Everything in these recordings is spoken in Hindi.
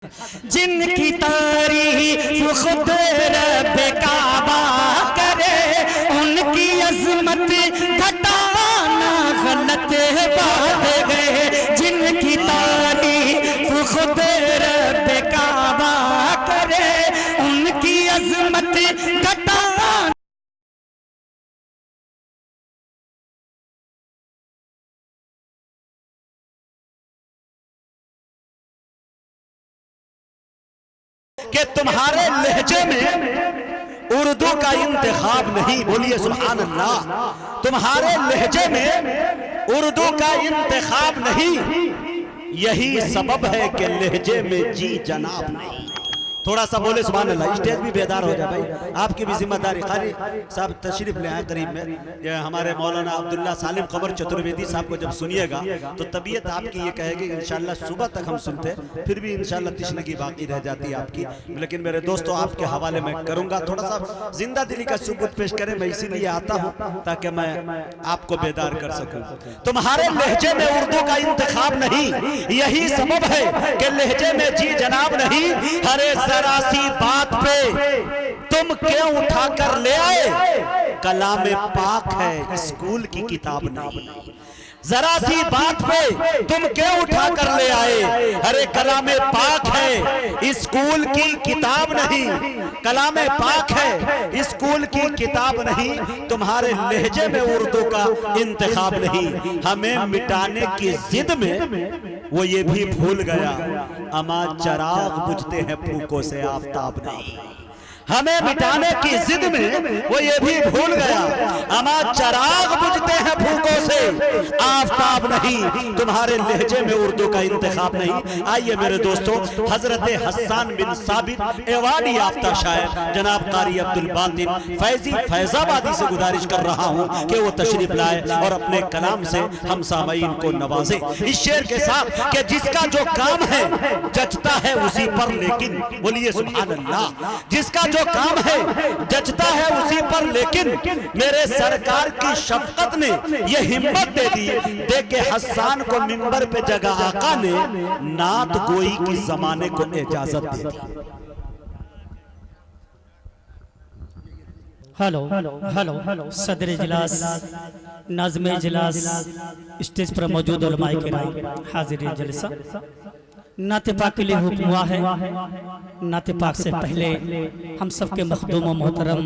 जिनकी तारीफ खुद रब काबा करे, उनकी अजमत घटाना गलत बात है। जिनकी तारीफ खुद रब काबा करे, उनकी अजमत घटाना। कि तुम्हारे लहजे में उर्दू का इंतखाब नहीं, बोलिए सुभान अल्लाह। तुम्हारे लहजे में उर्दू का इंतखाब नहीं, यही सबब है कि लहजे में जी जनाब नहीं। थोड़ा सा बोले सुभान अल्लाह, स्टेज भी बेदार हो जाए भाई, आपकी भी जिम्मेदारी। खाली साहब तशरीफ ले आए करीब में। ये हमारे मौलाना अब्दुल्ला सालिम कमर चतुर्वेदी साहब को जब सुनिएगा तो तबीयत आपकी ये कहेगी इंशाल्लाह सुबह तक हम सुनते, फिर भी इंशाल्लाह तिश्नगी बाकी रह जाती है आपकी। लेकिन मेरे दोस्तों आपके हवाले में करूंगा, थोड़ा सा जिंदा दिली का सबूत पेश करें। मैं इसीलिए आता हूँ ताकि मैं आपको बेदार कर सकूँ। तुम्हारे लहजे में उर्दू का इंतखाब नहीं, यही सबब है कि लहजे में जी जनाब नहीं। हरे जरा सी बात पे तुम क्यों उठा कर ले आए, कलाम पाक है स्कूल की किताब नहीं। जरा सी बात पे तुम क्यों उठा कर ले आए, अरे कलाम पाक है स्कूल की किताब नहीं। कलाम पाक है स्कूल की किताब नहीं। तुम्हारे लहजे में उर्दू का इंतखाब नहीं। हमें मिटाने की जिद में वो ये भी भूल गया, अमा चराग बुझते हैं फूकों से आफताब नहीं। हमें मिटाने की जिद में वो ये भी भूल गया, अमा चराग बुझते हैं फूकों से आफताब नहीं। तुम्हारे लहजे में उर्दू का इंतखाब नहीं। आइए मेरे दोस्तों, हजरत हसन बिन साबित एवार्ड याफ्ता शायर जनाब कारी अब्दुल बातिन फैजी फैजाबादी से गुजारिश कर रहा हूं कि वो तशरीफ लाए और अपने कलाम से हम सामईन को नवाजे इस शेर के साथ कि जिसका जो काम है जचता है उसी पर, लेकिन बोलिए सुभान अल्लाह, जिसका जो काम है जचता है उसी पर, लेकिन मेरे सरकार की शफकत ने यह हिम्मत दे दी, दे के हसन को मिंबर पे जगह आका ने नात गोई की जमाने को इजाजत दे दी। हेलो हेलो सदर इजलास, नाज़िम इजलास, स्टेज पर मौजूद उलमाए किराम, हाजिर जलसा। नाते पाक के लिए हुक्म हुआ है। नाते पाक से पहले हम सबके मखदूम व मोहतरम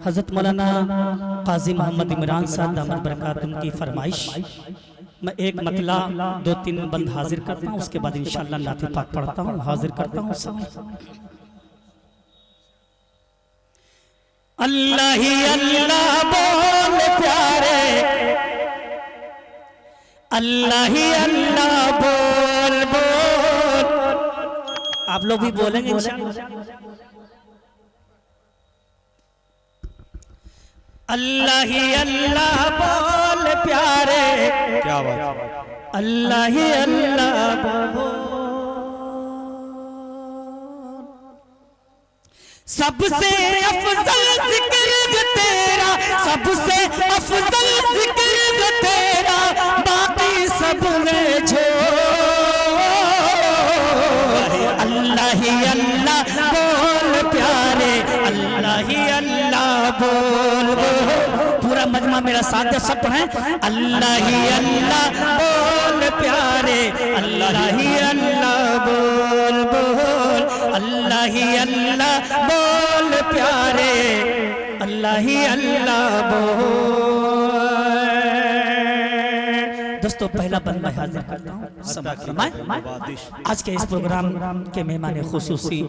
हज़रत मौलाना काजी मोहम्मद इमरान साहब दामद बरकातुहू की फरमाइश, मैं एक मतला 2-3 बंद हाजिर करता हूँ, उसके बाद इंशाअल्लाह नाते पाक पढ़ता हूँ, हाजिर करता हूँ सब। अल्लाह ही अल्लाह बोल प्यारे, अल्लाह ही अल्लाह बोल बोल। आप लोग भी बोलेंगे इंशाअल्लाह। अल्लाह ही अल्लाह बोल प्यारे, क्या बात, अल्लाह ही अल्लाह बोल। सबसे अफजल जिक्र तेरा, सबसे अफजल जिक्र तेरा, बाकी सब में छो। अल्लाह ही अल्लाह बोल प्यारे, अल्लाह ही अल्लाह बोल बोल। पूरा मजमा मेरा साथ दे, सब पढ़ें। अल्लाह ही अल्लाह बोल प्यारे, अल्लाह ही अल्लाह बोल बोल। अल्लाह ही अल्लाह बोल प्यारे, अल्लाह ही अल्लाह बोल। दोस्तों पहला बंद मैं हाजिर करता हूँ। आज के इस प्रोग्राम के मेहमान खुसूसी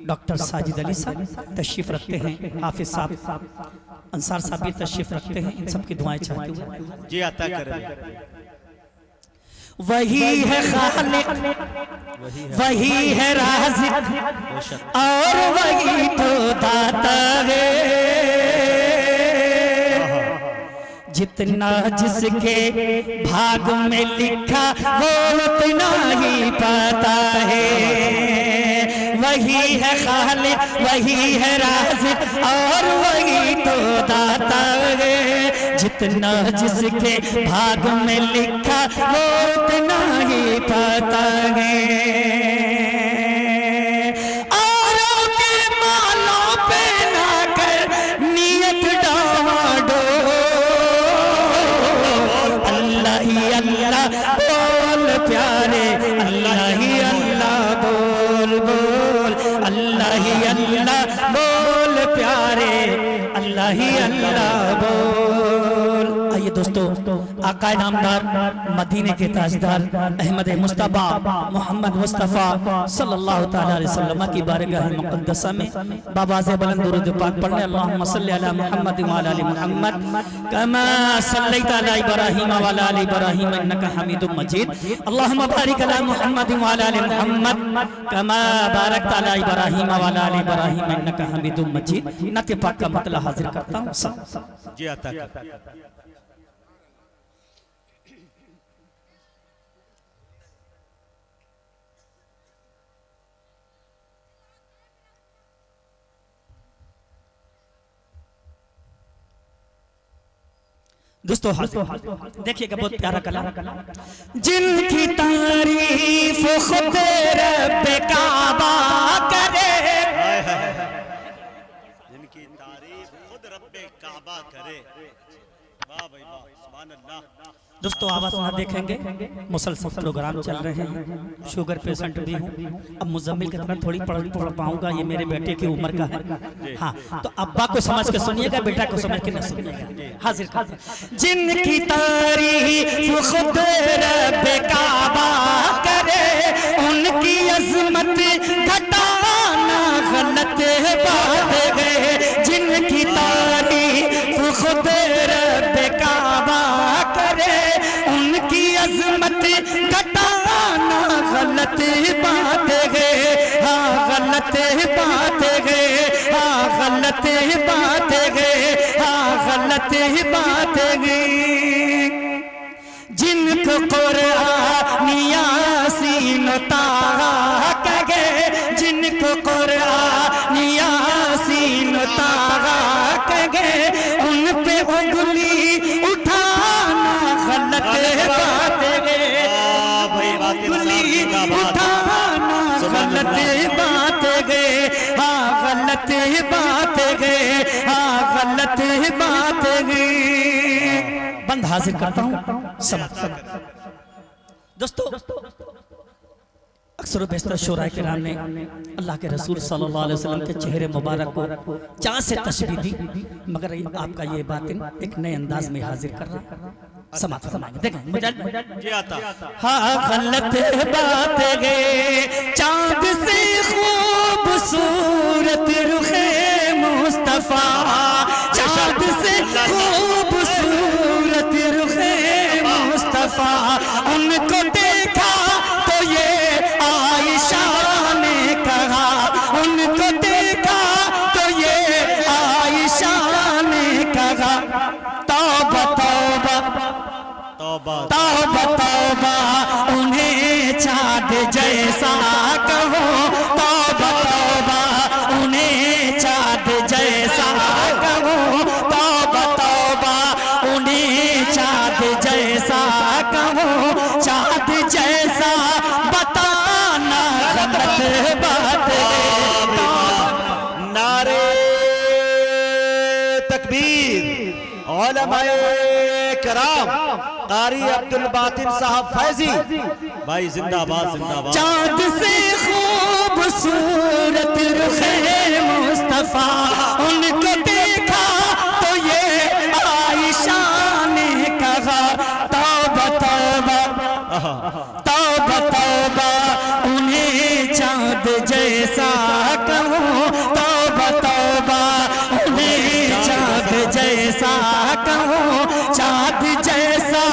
डॉक्टर साजिद अली साहब तशरीफ रखते हैं, हाफिज साहब अंसार साहब भी तशरीफ रखते हैं। इन सब की दुआएं चाहते हुए जी अता करें। वही है खालिक, वही है राज़िक, और वही तो दाता है। जितना जिसके भाग में लिखा वो उतना ही पाता है। वही है खालिक, वही है राज़िक, और वही तो दाता है। जितना जिसके भाग में लिखा वो उतना ही पाता है। इलाही अल्लाह बोल। आइए दोस्तों, आका नामदार मदीने के ताजदार अहमद मुस्तफा मोहम्मद मुस्तफ़ा सल्लल्लाहु ताला अलैहि वसल्लम की बारगाह मुक़द्दसा में बाबा से बुलंद दुरूद पाक पढ़ने अल्लाहुम्मा सल्ली अला मुहम्मद व अला आलि मुहम्मद कमा सल्लैता अला इब्राहीम व अला आलि इब्राहीम इन्नका हमीदुम मजीद। अल्लाहुम्मा बारिक अला मुहम्मद व अला आलि मुहम्मद कमा बारकता अला इब्राहीम व अला आलि इब्राहीम इन्नका हमीदुम मजीद। नाते पाक का मतलब हाजिर करता हूं सब जी आता दोस्तों देखिएगा बहुत प्यारा कलाम। जिनकी तारीफ खुद रब काबा करे, जिनकी तारीफ खुद रब्बे काबा करे। वाह भाई वाह, सुभान अल्लाह। दोस्तों आवाज ना देखेंगे, मुसलसल प्रोग्राम चल रहे हैं, शुगर पेशेंट भी हूँ। अब मुजम्मिल की तरह थोड़ी पढ़ पाऊंगा, ये मेरे बेटे की उम्र का है। हाँ, तो अब्बा को समझ के सुनिएगा, बेटा को समझ के न सुनिएगा। हाजिर खातिर जिनकी तारीफ खुद रब काबा करे, उनकी अजमत घटाना गलत बात है। जिनकी तारीफ खुद रब काबा करे, उनकी अजमत घटाना गलत बात है। हाँ गलत बात है, हाँ गलत बात है, हाँ गलत बात है। जिनको कुरान यासीन ताहा कहे, जिनको कुरान यासीन ताहा कहे, उन पे उंगली उठाना गलत बात है। उंगली उठाना गलत बात है, हाँ गलत बात है, हाँ गलत बात है। बंद हाजिर करता हूँ समझ। दोस्तों अक्सर बेशतर शोरा किराम ने अल्लाह के रसूल सल्लल्लाहु अलैहि वसल्लम के चेहरे मुबारक को चाँद से तशबीह दी, मगर आपका ये बातें एक नए अंदाज में हाजिर कर रहा। समाप्त फरमाएंगे, देखें मुझे आता। हाँ गलत बात है, चाँद से खूबसूरत रुखे मुस्तफा, चाँद से खूबसूरत रुखे मुस्तफा, उनको देखा तो ये आयशा ने कहा, उनको देखा तो ये आयशा ने कहा, तौबा तौबा तौबा तौबा तौबा उन्हें चाँद जैसा कहो, तौबा तौबा उन्हें चाँद जैसा कहो, तौबा तौबा उन्हें चाँद जैसा कहो, चाँद जैसा बताना गलत बात है। नारे तकबीर। उलमाए कराम कारी अब्दुल बातिन साहब फैजी भाई जिंदाबाद जिंदाबाद। चाँद से खूबसूरत रुखे मुस्तफा, उनको देखा तो ये आयशा ने कहा, तौबा तौबा तौबा तौबा उन्हें चाँद जैसा कहो, तौबा तौबा उन्हें चाँद जैसा कहो, चाँद जैसा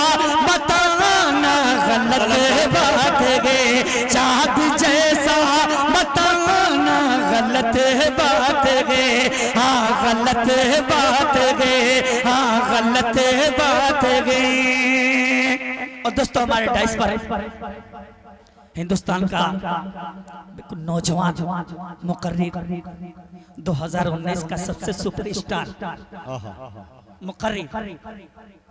बताना गलत बात है, चाँद जैसा बताना गलत बात है, हाँ गलत बात है, हाँ गलत बात है। और दोस्तों हमारे डाइस पर हिंदुस्तान का नौजवान मुकर्रिर 2019 का सबसे सुपरस्टार मुकर्रिर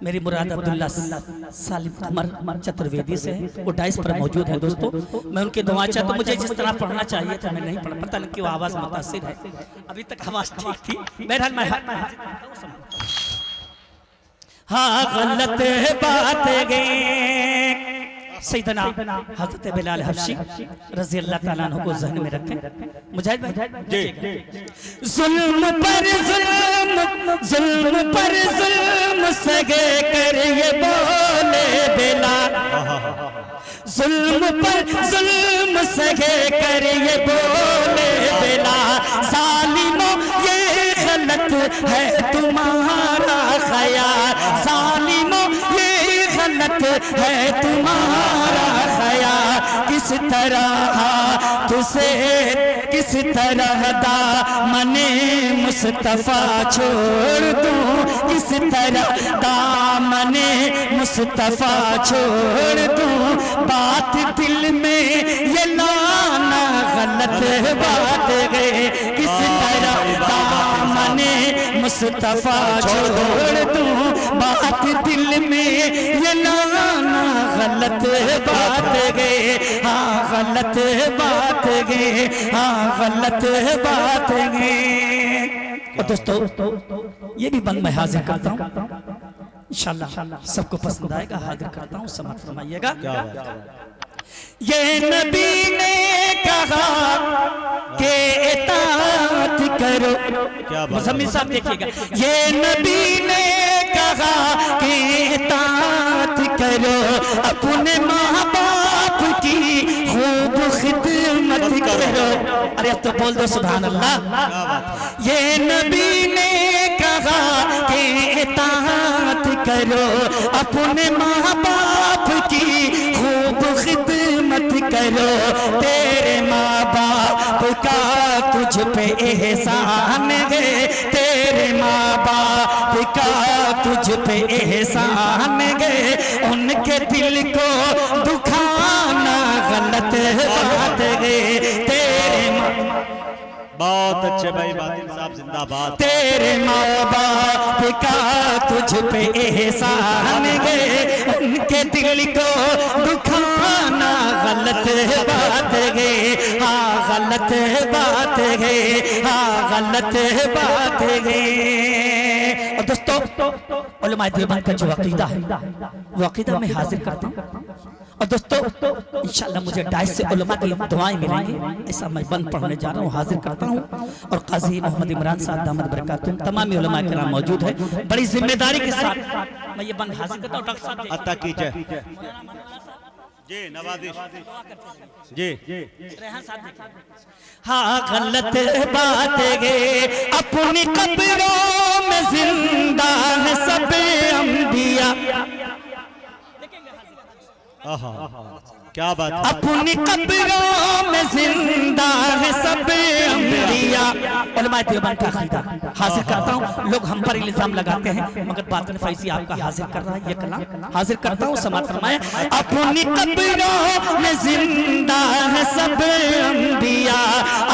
मेरी मुराद अब्दुल्ला सालिम कमर चतुर्वेदी से वो डाइस पर मौजूद है। दोस्तों मैं उनकी दुआ चाहता हूँ, मुझे जिस तरह पढ़ना चाहिए था मैं नहीं पढ़, पता नहीं क्यों आवाज मुतासिर है, अभी तक आवाज ठीक थी। बहरहाल मैं हाँ गलत बात है, सैयदना हजरत बिलाल हबशी रज़ी अल्लाह ताला अन्हु को ज़हन में रखें। मुजाहिद भाई जी, जुल्म पर जुल्म, जुल्म पर जुल्म सगे कर ये बोले बिलाल, जुल्म पर जुल्म सगे कर ये बोले बिलाल, जालिमों ये गलत है तुम्हारा ख्याल, जालिमों ये गलत है तुम्हारा ख्याल, किस तरह तुझे किस तरह दामने मुस्तफा छोड़ दूं, किस तरह दामने मुस्तफा छोड़ दूं, बात दिल में ये लाना गलत बात है, किस तरह दामने मुस्तफा छोड़ दूं, बात दिल में ये लाना गलत बात है, हाँ गलत बात है, हाँ गलत बात है। और दोस्तों ये भी बंद मैं हाजिर करता हूँ, इंशाल्लाह सबको पसंद आएगा, हाजिर करता हूँ, समाप्त फरमाइएगा। ये नबी ने कहा कि इताअत करो, मुज़म्मिल साहब देखिएगा, ये नबी ने कहा कि इताअत करो, अपने माँ बाप की खूब खिदमत करो। अरे अब तो बोल दो सुभान अल्लाह। ये नबी ने कहा कि इताअत करो, अपने माँ बाप की खूब खिदमत करो, तेरे माँ बाप का तुझ पे एहसान है, तेरे माँ बाप का तुझ पे एहसान है, उनके दिल को दुखाना गलत बात है, तेरे बहुत अच्छे भाई बातिल साहब जिंदाबाद, तेरे माँ बाप का तुझ पे एहसान है, उनके दिल को दुखाना गलत बात है, हाँ गलत बात है, हाँ गलत बात है। और दोस्तों उलमाए देवबंद का जो अकीदा है वो अकीदा मैं हाजिर करता हूँ। और दोस्तों इंशाअल्लाह मुझे डाइस से उलमा की दुआएं मिलेंगी, ऐसा मैं बंद पढ़ने जा रहा हूँ, हाजिर करता हूँ। और काजी मोहम्मद इमरान साहब दामद बरकातुहू तमाम उलमा किराम मौजूद है, बड़ी जिम्मेदारी के साथ मैं ये बंद हाजिर करता हूँ। डॉक्टर साहब अता कीजिए जी, नवाजिश जी, रेहान साहब देखिए। हाँ गलत बात है, अपनी कब्रों में जिंदा है सब अंबिया, क्या बात है, अपनी कब्रों में जिंदा है सब अंबिया। उलमाए देवबंद का अकीदा हाजिर करता हूँ। लोग हम पर इल्जाम लगाते हैं मगर बातिन फैज़ी आपका हाजिर कर रहा है, ये कलाम हाजिर करता हूँ, समाअत फरमाएं। अपनी कब्रों में जिंदा है सब अंबिया,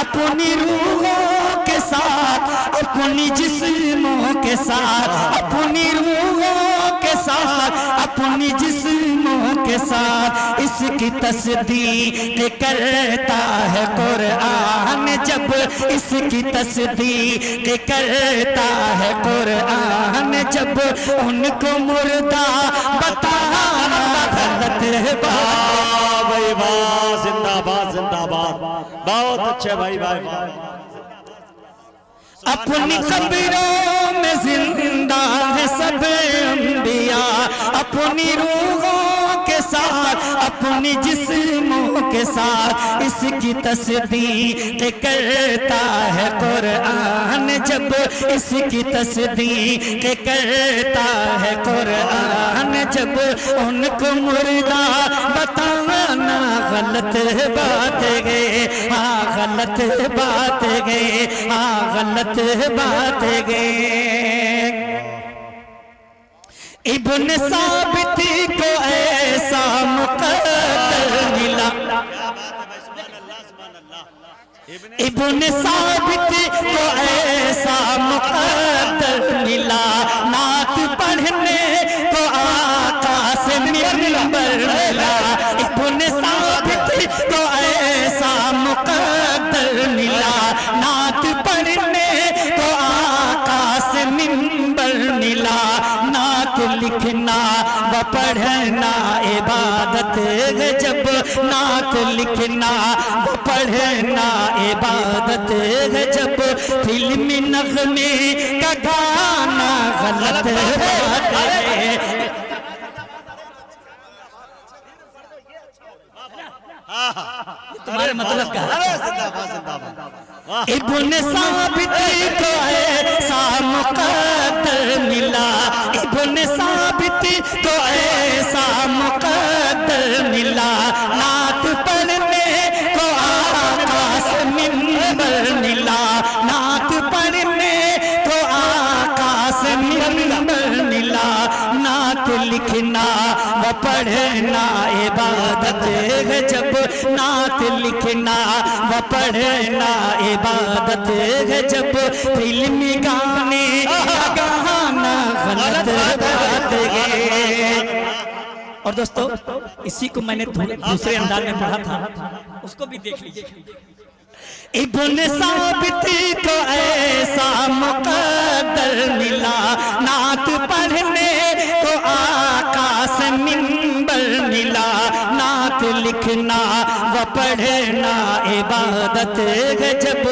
अपनी रूहों के साथ, अपनी जिस्मों के साथ, अपनी रूहों के साथ, अपनी जिस्मों के साथ, इसकी तस्दीक करता है कुरान, जब इसकी तस्दीक करता है कुरान, जब उनको मुर्दा बताना गलत बात। भाई वाह, जिंदाबाद जिंदाबाद, बहुत अच्छे भाई भाई। अपनी कब्रों में जिंदा है सब अंबिया, अपनी रूहों के साथ, अपनी जिस्मों के साथ, इसकी तस्दीक करता है कुरान, जब इसकी तस्दीक करता है कुरान, जब उनको मुर्दा बताना गलत बात है, हाँ गलत बात है, हाँ गलत बात है। इब्न साबित को ऐसा मुक़द्दर मिला, इब्न साबित को ऐसा मुक़द्दर मिला, नात पढ़ने को आका से मिंबर मिला, इब्न साबित को ऐसा मुक़द्दर मिला, नात पढ़ने को आका से मिंबर मिला, नात लिखना व पढ़ना इबादत है जब नात लिखना व पढ़ना इबादत है जब फिल्मी नगमे का गाना गलत बात है। तुम्हारे मतलब क्या है? इब्ने साबित को ऐसा मुक़द्दर मिला, इब्ने साबित को ऐसा मुक़द्दर मिला, नात पढ़ने को आकाश मिंबर मिला, नात पढ़ने को आकाश मिंबर मिला, नात लिखना व पढ़ना इबादत है जब नात लिखना व पढ़ना इबादत है जब फिल्मी गाने गाना गलत बात है। और दोस्तों इसी को मैंने दूसरे अंदाज में पढ़ा था, उसको भी देख लीजिए। इब्ने साबित को ऐसा मुक़द्दर मिला, नात पढ़ने को आकाश मिंबर मिला, नात लिखना व पढ़ना इबादत है जब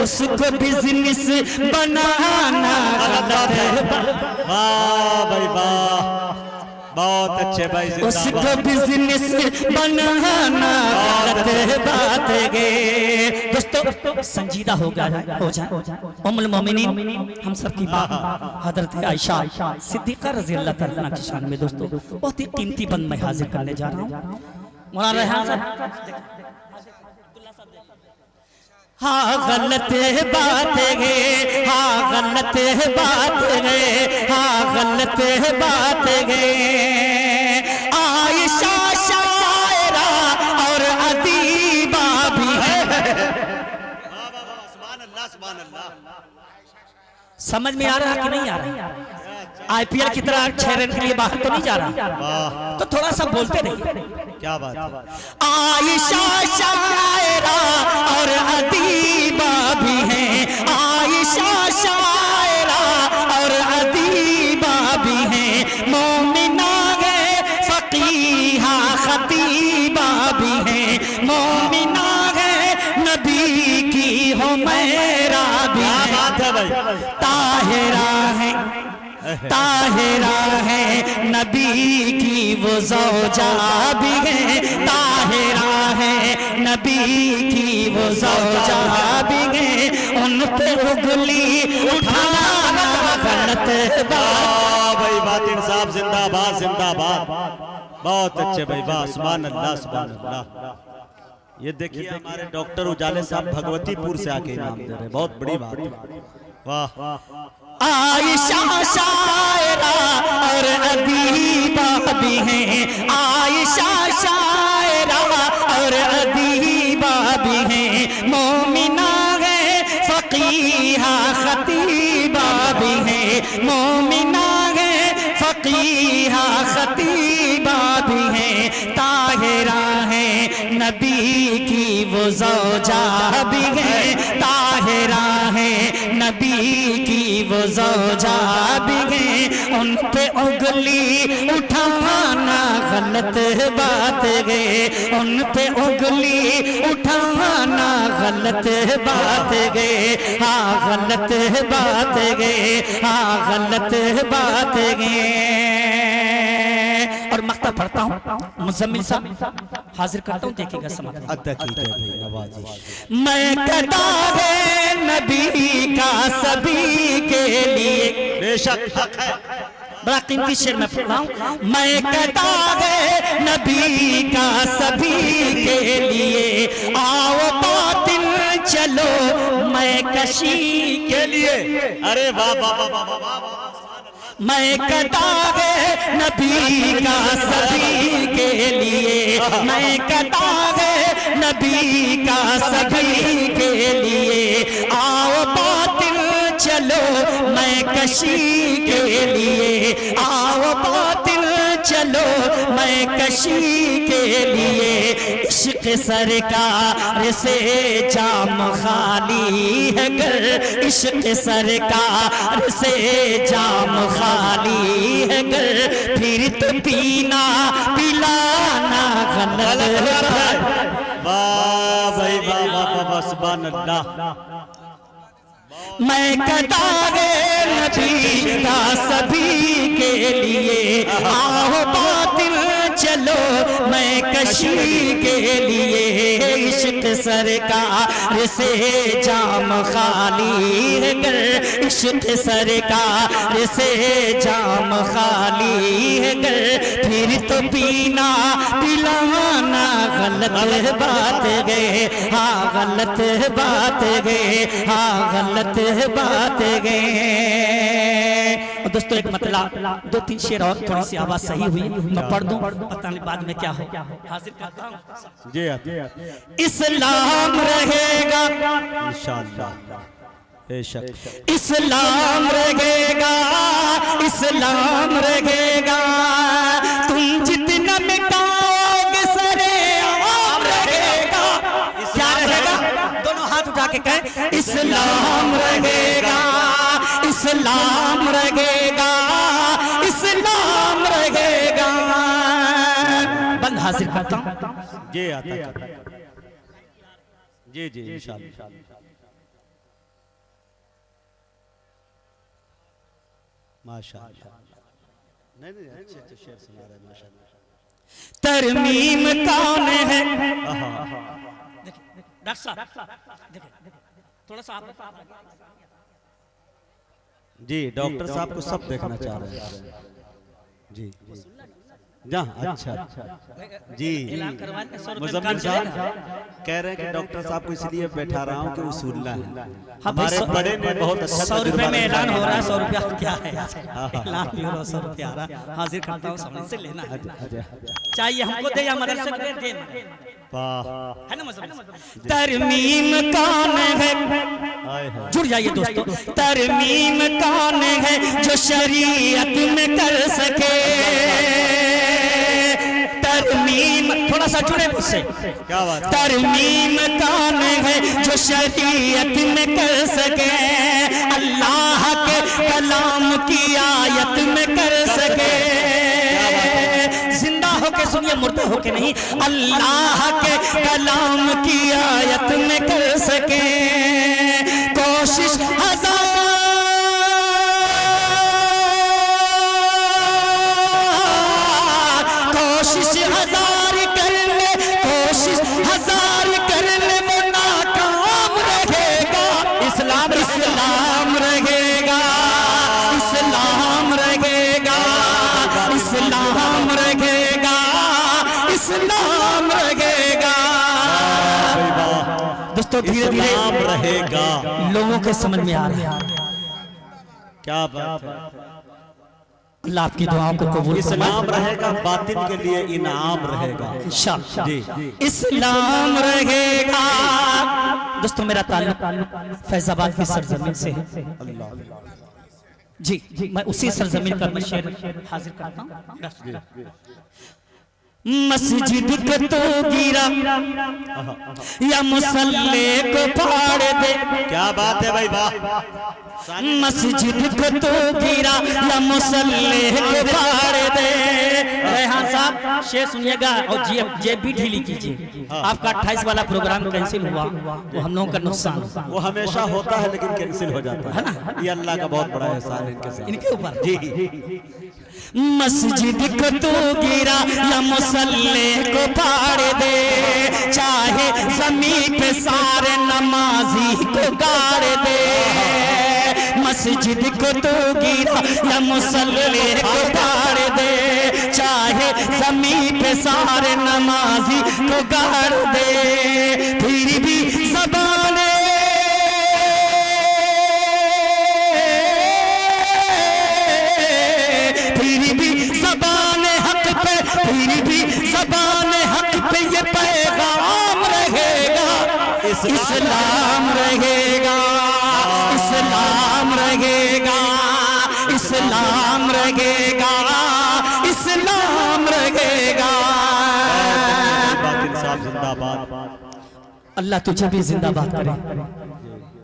उसको बिजनेस बनाना गलत है। वाह भाई वाह, बहुत अच्छे भाई, उसको बिजनेस बनाना गलत बात है। दोस्तों संजीदा हो जाए उम्मुल मोमिनीन हम सब की माँ हजरत आयशा सिद्दीक़ा रज़ी अल्लाह तआला की शान में दोस्तों बहुत ही कीमती बंद मैं हाजिर करने जा रहा हूँ। मौलाना रेहान साहब, हाँ गलत बात है, हाँ गलत बात है, हाँ गलत बात है। आयशा शायरा और अदीबा भी है। समझ में आ रहा कि नहीं आ रहा? आईपीएल की तरह 6 रन के लिए बाहर तो नहीं जा रहा, तो थोड़ा सा बोलते रहिए। क्या बात है? आयशा शायरा और अदीबा भी हैं, आयशा शायरा और अदीबा भी हैं, मोमिना है फकीहा खतीबा भी हैं, मोमिना है नबी की हुमैरा भी है, ताहिरा है ताहिरा है नबी की वो ज़ौजा भी है, ताहिरा है नबी की वो ज़ौजा भी है, उन पे उंगली उठाना गलत बात। भाई बात इंसाफ जिंदाबाद जिंदाबाद, बहुत अच्छे भाई वाह, सुभान अल्लाह सुभान अल्लाह। ये देखिए हमारे डॉक्टर उजाले साहब भगवतीपुर से आके इनाम दे रहे, बहुत बड़ी बात है, वाह। आयशा शायरा और अदीबा भी हैं, आयशा शायरा और अदीबा भी हैं, मोमिना है फकीहा खतीबा भी हैं, मोमिना है फकीहा खतीबा भी हैं, ताहिरा है नबी की वो ज़ौजा भी है, ताहिरा है नबी की वो ज़ौजा भी है, उन पे उंगली उठाना गलत बात है, उन पे उंगली उठाना गलत बात है, हाँ गलत बात है, हाँ गलत बात है। और मक्ता पढ़ता हूँ मुज़म्मिल साहब हाजिर करता हूँ, देखिएगा समाधान। मैं कतार नबी का सभी के लिए, बेशक हक है, बड़ा कीमती शेर में पढ़ रहा हूँ। मैं कतार नबी का सभी के लिए, आओ बातिल चलो मैं कशी के लिए। अरे वाह वाह वाह वाह वाह, मैं कतार नबी का सभी के लिए, मैं कतार नबी का सभी के लिए, आओ बातिल चलो मैं कशी के लिए, आओ बातिल चलो मैं कशी के लिए इश्क सरकार से जाम खाली है गर, इश्क सरकार से जाम खाली है गर, फिर तो पीना पिलाना गलत है। वाह भाई वाह वाह वाह सुभान अल्लाह। मैं कतारे नबी का सभी के लिए, आओ बातिल चलो मैं कशी के लिए, इश्क सरकार से जाम खाली है गर, इश्क सरकार से जाम खाली है गर, फिर तो पीना पिलाना गलत बात गए, हाँ गलत बात गए, हाँ गलत बात गए। और दोस्तों एक मतलब 2-3 शेर और थोड़ी सी आवाज सही हुई मैं पढ़ दूं, पता नहीं बाद में क्या हो। हाजिर करता हूं जी इस्लाम रहेगा इंशाअल्लाह, बेशक इस्लाम रहेगा, इस्लाम रहेगा, तुम जितना मिटाओगे सरे आम रहेगा। क्या रहेगा? दोनों हाथ उठा के कहें इस्लाम रहेगा, इस्लाम रहेगा, इस्लाम रहेगा। बंद हाजिर करता हूं जी आता जी जी इंशाअल्लाह। माशाअल्लाह, नहीं नहीं अच्छे अच्छे शेर सुना रहे हैं माशाअल्लाह। तरमीम कौन है? डॉक्टर साहब देखिए थोड़ा सा जी डॉक्टर साहब को सब देखना चाह रहे हैं जी जहाँ अच्छा जी मुजम्मिल साहब कह रहे हैं कि डॉक्टर साहब को इसलिए बैठा रहा हूँ कि वो सुनना है। हमारे बड़े ने बहुत अच्छा 100 रुपए में ऐलान हो रहा है, 100 रुपया क्या है ऐलान भी हो रहा है, 100 रुपया आ रहा है। हाजिर करता हूँ समझ से लेना है, चाहिए हमको दे या मदरसे को दे है ना मुजम्मिल। तरमीम कौन है? जुड़ जाइए दोस्तों, तरमीम कौन है जो शरीयत में कर सके? तरमीम थोड़ा सा जुड़े मुझसे, क्या बात? तरमीम कौन है जो शरीयत में कर सके? अल्लाह के कलाम की आयत में कर सके। जिंदा होके सुनिए, मुर्दा होके नहीं। अल्लाह के कलाम की आयत में कर सके। कोशिश हजार कर ले, कोशिश हजार कर ले, वो नाकाम रहेगा। इस्लाम इस्लाम रहेगा, इस्लाम रहेगा, इस्लाम रहेगा, इस्लाम रहेगा। दोस्तों धीरे धीरे रहेगा, लोगों के समझ में आ रहा है। क्या बात है? अल्लाह आपकी दुआओं को कबूल इस्लाम रहेगा, बातिल के लिए इनाम रहेगा जी। इस्लाम रहेगा। दोस्तों मेरा ताल्लुक फैजाबाद की सरजमीन से है जी, मैं उसी सरजमीन का शेर हाजिर करता हूँ। मस्जिद को तो गिरा या मुसल्ले को फाड़ दे। क्या बात है भाई, वाह। मस्जिद को तो गिरा या मुसल्ले को फाड़ दे। रेहान साहब शेर सुनिएगा और जेब भी ढीली कीजिए। आपका 28 वाला प्रोग्राम कैंसिल हुआ, वो हम लोगों का नुकसान। वो हमेशा होता है लेकिन कैंसिल हो जाता है ना, ये अल्लाह का बहुत बड़ा एहसान है इनके साथ, इनके ऊपर जी। मस्जिद को तू गिरा या मुसल्ले को फाड़ दे, चाहे ज़मीन पे सारे नमाजी को गाड़ दे। मस्जिद को तू गिरा या मुसल्ले को फाड़ दे, चाहे ज़मीन पे सारे नमाजी को गाड़ दे। फिर भी ज़बाने ये पैगाम रहेगा। इस्लाम रहेगा, इस्लाम रहेगा, इस्लाम रहेगा, इस्लाम रहेगा। अल्लाह तुझे भी जिंदाबाद करे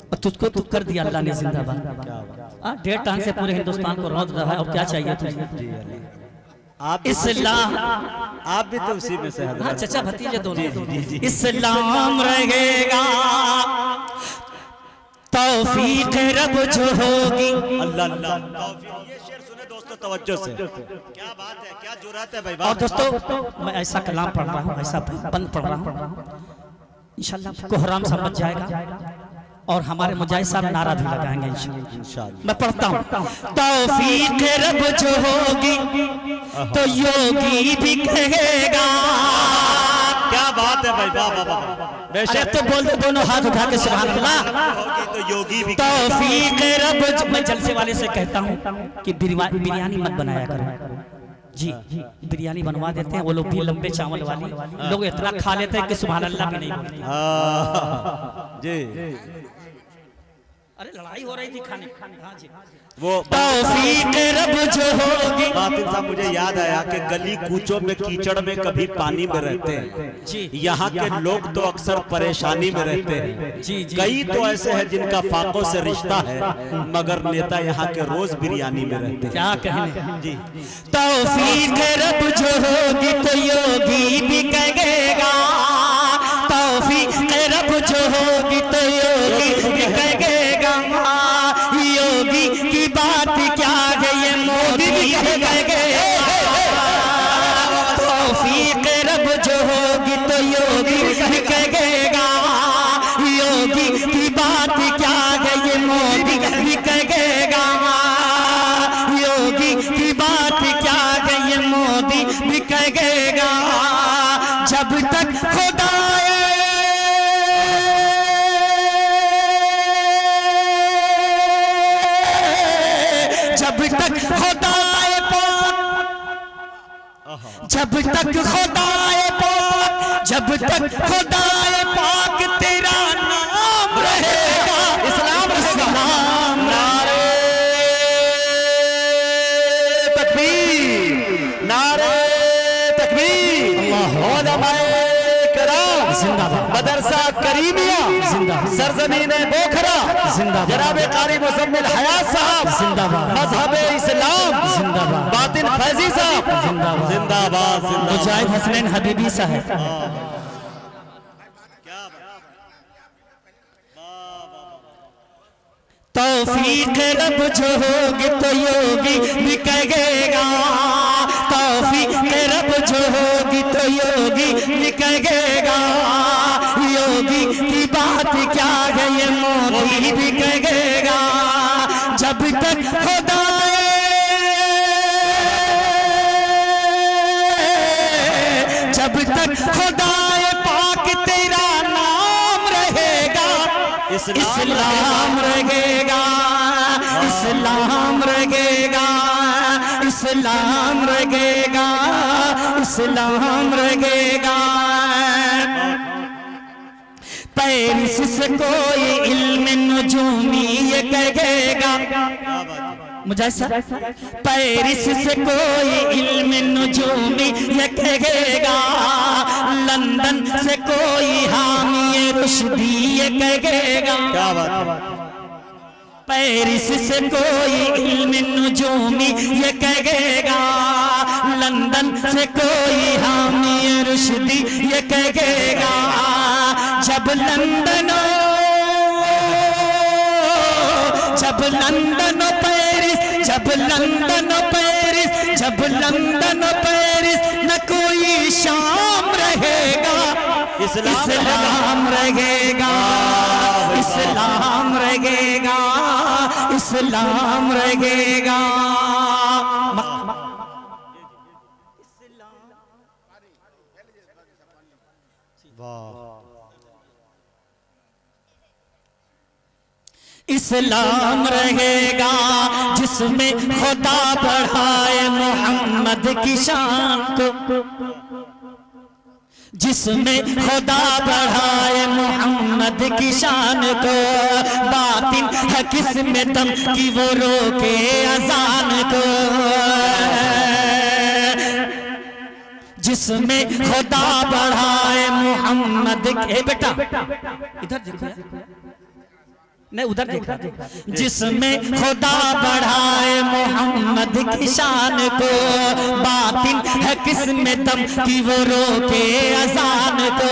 और तुझको तो कर दिया अल्लाह ने जिंदाबाद। 1.5 टांग से पूरे हिंदुस्तान को रौंद रहा है और क्या चाहिए तुझे? आप इस्लाम, आप भी तो उसी में से हैं। हाँ चचा भतीजे दोनों। इस्लाम रहेगा तौफीक रब जो होगी। अल्लाह अल्लाह, ये शेर सुने दोस्तों तवज्जो से, क्या बात है, क्या जुर्रत है भाई। और दोस्तों मैं ऐसा कलाम पढ़ रहा हूँ, ऐसा बंद पढ़ रहा हूँ, इंशाल्लाह कोहराम समझ जाएगा और हमारे मुजाहिद साहब नारा भी लगाएंगे इंशाल्लाह। मैं पढ़ता हूँ, तौफीक रब जो होगी तो योगी भी कहेगा। क्या बात है भाई, वाह वाह वाह। अरे तो बोल दो दोनों हाथ उठा के सुभान अल्लाह। होगी तो योगी भी। तौफीक रब, मैं जलसे वाले से कहता हूँ कि बिरयानी मत बनाया करो जी, बिरयानी बनवा देते हैं वो लोग भी लंबे चावल वाली, लोग इतना खा लेते हैं कि सुभान अल्लाह भी नहीं बोलते। जी अरे लड़ाई हो रही थी खाने। हाँ जी, वो तौफीक रब जो होगी। बातिन साहब मुझे याद आया कि गली कूचों में कीचड़ में कभी पानी में रहते हैं जी, यहाँ के लोग तो अक्सर परेशानी में रहते हैं जी जी। कई तो ऐसे हैं जिनका फाकों से रिश्ता है, मगर नेता यहाँ के रोज बिरयानी में रहते हैं। क्या कहने जी। तौफीक रब जो होगी तो योगी भी कहेगा। तौफीक रब जो होगी तो योगी भी कहेगा। योगी की बात क्या है ये मोदी भी कहेगा। तौफीक रब जो होगी तो योगी भी कहेगा। योगी की बात क्या है ये मोदी भी कहेगा। योगी की बात क्या है ये मोदी भी कहेगा। जब तक खुदा जब तक खुदाए पाक, जब तक खुदाए पाक तेरा नाम रहेगा। इस्लाम इस्लाम नारे तकबीर, नारे तकबीर। उलमाए किराम जिंदाबाद। मदरसा करीमिया जिंदाबाद। सरजमीन बोखरा जिंदाबाद। जनाब कारी मुज़म्मिल हयात साहब जिंदाबाद। मजहब इस्लाम जिंदाबाद। बातिन फैजी साहब जिंदाबाद। जिंदाबाद जिंदाबाद। मुजाहिद हसनैन हबीबी साहब। तौफीक रब जो होगी तो योगी भी कहेगा। तौफीक रब जो होगी तो योगी भी कहेगा। योगी की बात क्या है ये मोदी भी कहेगा। जब तक खुदा जब तक खुदाए पाक तेरा नाम रहेगा। इस्लाम रहेगा, इस्लाम रहेगा, इस्लाम रहेगा, इस्लाम रहेगा। पेरिस से कोई इल्म नजूमी ये कहेगा। मुझे पेरिस से कोई इल्म नजूमी ये कहेगा। लंदन से कोई हामी रुश्दी ये कहेगा। क्या बात है। पेरिस से कोई इल्म नजूमी ये कहेगा। लंदन से कोई हामी रुश्दी ये कहेगा। जब लंदन पेरिस, जब लंदन पेरिस, जब लंदन पेरिस न कोई शाम रहेगा। इस्लाम रहेगा, इस्लाम रहेगा, इस्लाम रहेगा। इस्लाम रहेगा जिसमें खुदा बढ़ाए मोहम्मद की शान को। जिसमें खुदा बढ़ाए मोहम्मद की शान को। बातिन है किसमें दम की वो रोके अजान को। जिसमें खुदा बढ़ाए मोहम्मद के बेटा इधर देखो नहीं उधर देखा जिसमें खुदा बढ़ाए मोहम्मद की शान को बातिन है किसमें दम की वो रोके अजान को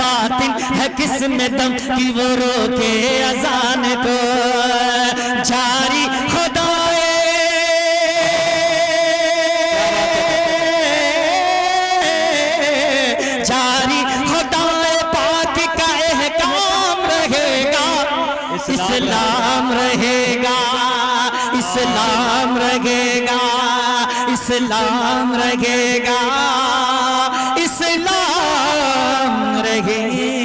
बातिन है किसमें दम की वो रोके अजान को जारी खुदाए जारी खुदाए पाक का एहकाम रहेगा इस्लाम रहेगा इस्लाम रहेगा इस्लाम रहेगा इस्लाम रहेगा